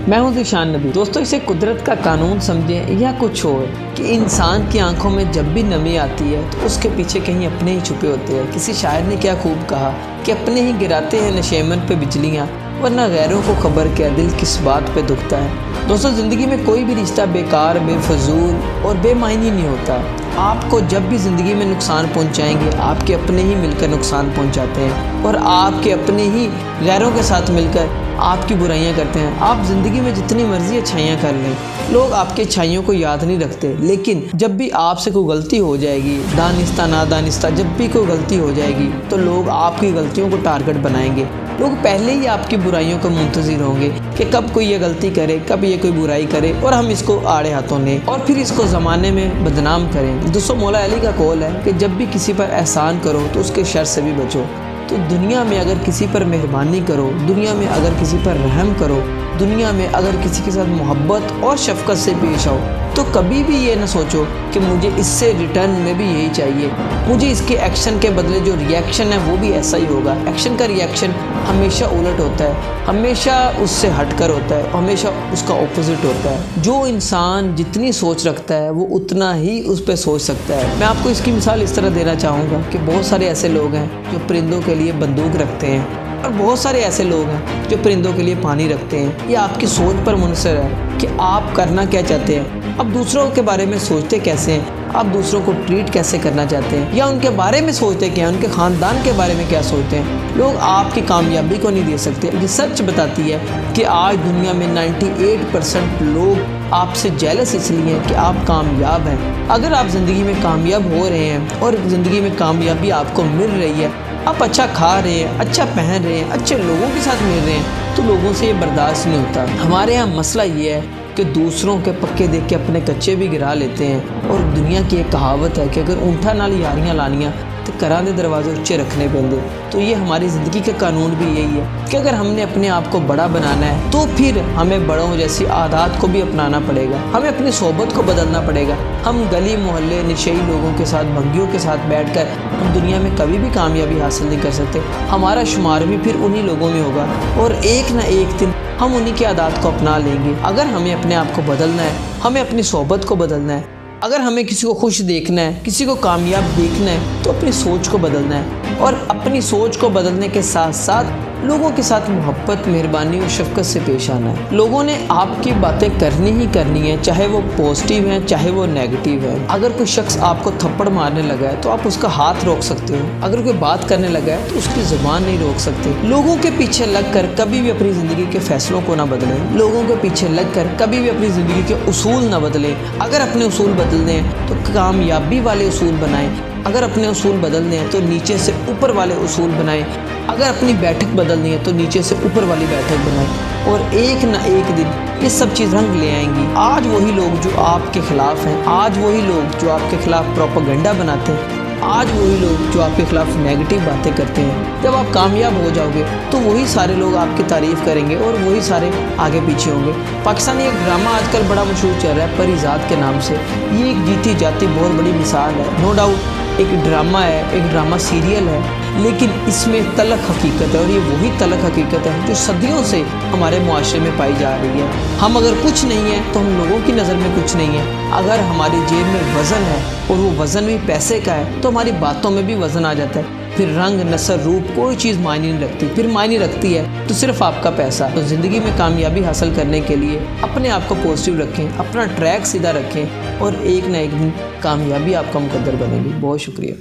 मैं हूं ज़ीशान नबी। दोस्तों, इसे कुदरत का कानून समझें या कुछ और कि इंसान की आंखों में जब भी नमी आती है तो उसके पीछे कहीं अपने ही छुपे होते हैं। किसी शायर ने क्या खूब कहा कि अपने ही गिराते हैं नशेमन पे बिजलियाँ, वरना गैरों को खबर क्या दिल किस बात पे दुखता है। दोस्तों, ज़िंदगी में कोई भी रिश्ता बेकार, बेफजूल और बेमायनी नहीं होता। आपको जब भी ज़िंदगी में नुकसान पहुंचाएंगे, आपके अपने ही मिलकर नुकसान पहुंचाते हैं और आपके अपने ही गैरों के साथ मिलकर आपकी बुराइयां करते हैं। आप ज़िंदगी में जितनी मर्जी अच्छाइयाँ कर लें, लोग आपकी अच्छाइयों को याद नहीं रखते, लेकिन जब भी आपसे कोई गलती हो जाएगी, दानिस्ता नादानिस्ता जब भी कोई गलती हो जाएगी, तो लोग आपकी गलतियों को टारगेट बनाएंगे। लोग पहले ही आपकी बुराइयों को मुंतज़िर होंगे कि कब कोई ये गलती करे, कब ये कोई बुराई करे और हम इसको आड़े हाथों लें और फिर इसको ज़माने में बदनाम करें। दोस्तों, मौला अली का कौल है कि जब भी किसी पर एहसान करो तो उसके शर से भी बचो। तो दुनिया में अगर किसी पर मेहरबानी करो, दुनिया में अगर किसी पर रहम करो, दुनिया में अगर किसी के साथ मोहब्बत और शफकत से पेश आओ, तो कभी भी ये ना सोचो कि मुझे इससे रिटर्न में भी यही चाहिए, मुझे इसके एक्शन के बदले जो रिएक्शन है वो भी ऐसा ही होगा। एक्शन का रिएक्शन हमेशा उलट होता है, हमेशा उससे हटकर होता है, हमेशा उसका ऑपोजिट होता है। जो इंसान जितनी सोच रखता है वो उतना ही उस पर सोच सकता है। मैं आपको इसकी मिसाल इस तरह देना चाहूँगा कि बहुत सारे ऐसे लोग हैं जो परिंदों के लिए बंदूक रखते हैं और बहुत सारे ऐसे लोग हैं जो परिंदों के लिए पानी रखते हैं। ये आपकी सोच पर मुनसर है कि आप करना क्या चाहते हैं, आप दूसरों के बारे में सोचते कैसे हैं, आप दूसरों को ट्रीट कैसे करना चाहते हैं, या उनके बारे में सोचते क्या हैं, उनके ख़ानदान के बारे में क्या सोचते हैं। लोग आपकी कामयाबी को नहीं दे सकते। रिसर्च बताती है कि आज दुनिया में 98% लोग आपसे जेलस इसलिए हैं कि आप कामयाब हैं। अगर आप ज़िंदगी में कामयाब हो रहे हैं और ज़िंदगी में कामयाबी आपको मिल रही है, आप अच्छा खा रहे हैं, अच्छा पहन रहे हैं, अच्छे लोगों के साथ मिल रहे हैं, तो लोगों से ये बर्दाश्त नहीं होता। हमारे यहाँ मसला ये है कि दूसरों के पक्के देख के अपने कच्चे भी गिरा लेते हैं। और दुनिया की एक कहावत है कि अगर ऊँठा नाल यारियाँ लानियाँ तो घरां दे दरवाजे उच्चे रखने पेंदे। तो ये हमारी ज़िंदगी का कानून भी यही है कि अगर हमने अपने आप को बड़ा बनाना है तो फिर हमें बड़ों जैसी आदत को भी अपनाना पड़ेगा, हमें अपनी सोबत को बदलना पड़ेगा। हम गली मोहल्ले नशेई लोगों के साथ, भंगियों के साथ बैठकर हम दुनिया में कभी भी कामयाबी हासिल नहीं कर सकते। हमारा शुमार भी फिर उन्हीं लोगों में होगा और एक ना एक दिन हम उन्हीं की आदत को अपना लेंगे। अगर हमें अपने आप को बदलना है, हमें अपनी सोबत को बदलना है, अगर हमें किसी को खुश देखना है, किसी को कामयाब देखना है, तो अपनी सोच को बदलना है। और अपनी सोच को बदलने के साथ साथ लोगों के साथ मोहब्बत, मेहरबानी और शफकत से पेश आना है। लोगों ने आपकी बातें करनी ही करनी है, चाहे वो पॉजिटिव है चाहे वो नेगेटिव है। अगर कोई शख्स आपको थप्पड़ मारने लगा है तो आप उसका हाथ रोक सकते हो, अगर कोई बात करने लगा है तो उसकी ज़ुबान नहीं रोक सकते। लोगों के पीछे लगकर कभी भी अपनी ज़िंदगी के फैसलों को ना बदलें, लोगों के पीछे लगकर कभी भी अपनी ज़िंदगी के उसूल ना बदलें। अगर अपने उसूल बदलने हैं तो कामयाबी वाले उसूल बनाएं, अगर अपने उसूल बदलने हैं तो नीचे से ऊपर वाले उसूल बनाएं, अगर अपनी बैठक बदलनी है तो नीचे से ऊपर वाली बैठक बनाएं। और एक ना एक दिन ये सब चीज़ रंग ले आएंगी। आज वही लोग जो आपके खिलाफ हैं, आज वही लोग जो आपके खिलाफ प्रोपेगेंडा बनाते हैं, आज वही लोग जो आपके खिलाफ नेगेटिव बातें करते हैं, जब आप कामयाब हो जाओगे तो वही सारे लोग आपकी तारीफ़ करेंगे और वही सारे आगे पीछे होंगे। पाकिस्तानी एक ड्रामा आजकल बड़ा मशहूर चल रहा है परिजात के नाम से। ये एक जीती जाती बहुत बड़ी मिसाल है। नो डाउट एक ड्रामा है, एक ड्रामा सीरियल है, लेकिन इसमें तलख हकीकत है और ये वही तलख हकीकत है जो सदियों से हमारे मुआशरे में पाई जा रही है। हम अगर कुछ नहीं है तो हम लोगों की नज़र में कुछ नहीं है। अगर हमारी जेब में वज़न है और वो वज़न भी पैसे का है तो हमारी बातों में भी वज़न आ जाता है। फिर रंग, नस्ल, रूप कोई चीज़ मायने नहीं रखती। फिर मायने रखती है तो सिर्फ आपका पैसा। तो ज़िंदगी में कामयाबी हासिल करने के लिए अपने आप को पॉजिटिव रखें, अपना ट्रैक सीधा रखें और एक ना एक दिन कामयाबी आपका मुकद्दर बनेगी। बहुत शुक्रिया।